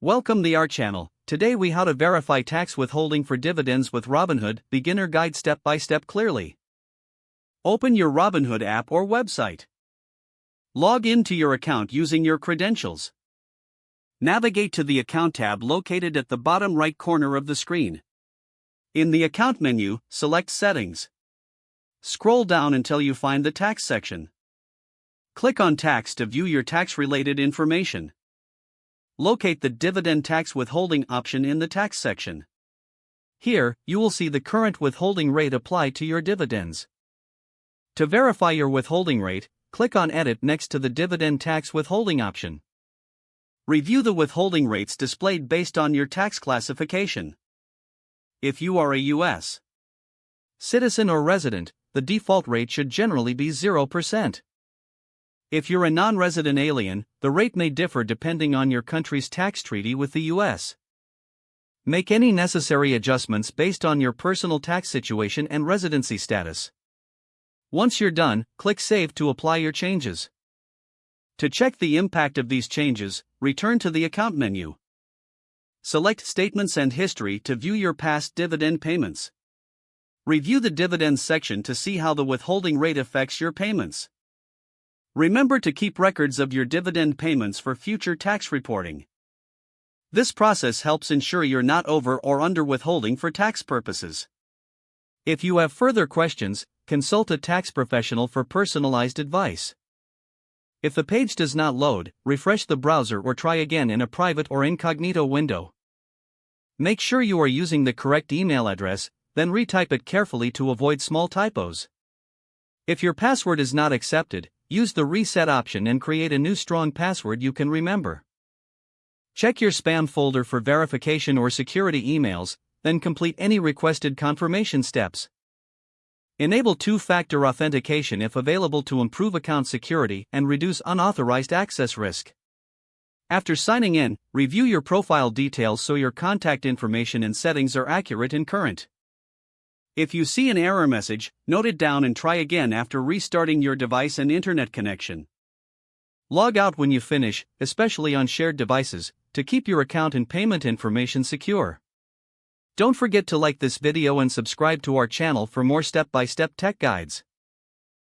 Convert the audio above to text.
Welcome to our channel. Today we how to verify tax withholding for dividends with Robinhood, beginner guide step by step clearly. Open your Robinhood app or website. Log into your account using your credentials. Navigate to the account tab located at the bottom right corner of the screen. In the account menu, select settings. Scroll down until you find the tax section. Click on tax to view your tax-related information. Locate the dividend tax withholding option in the tax section. Here, you will see the current withholding rate applied to your dividends. To verify your withholding rate, click on Edit next to the dividend tax withholding option. Review the withholding rates displayed based on your tax classification. If you are a U.S. citizen or resident, the default rate should generally be 0%. If you're a non-resident alien, the rate may differ depending on your country's tax treaty with the U.S. Make any necessary adjustments based on your personal tax situation and residency status. Once you're done, click Save to apply your changes. To check the impact of these changes, return to the account menu. Select Statements and History to view your past dividend payments. Review the dividends section to see how the withholding rate affects your payments. Remember to keep records of your dividend payments for future tax reporting. This process helps ensure you're not over or under withholding for tax purposes. If you have further questions, consult a tax professional for personalized advice. If the page does not load, refresh the browser or try again in a private or incognito window. Make sure you are using the correct email address, then retype it carefully to avoid small typos. If your password is not accepted, use the reset option and create a new strong password you can remember. Check your spam folder for verification or security emails, then complete any requested confirmation steps. Enable two-factor authentication if available to improve account security and reduce unauthorized access risk. After signing in, review your profile details so your contact information and settings are accurate and current. If you see an error message, note it down and try again after restarting your device and internet connection. Log out when you finish, especially on shared devices, to keep your account and payment information secure. Don't forget to like this video and subscribe to our channel for more step-by-step tech guides.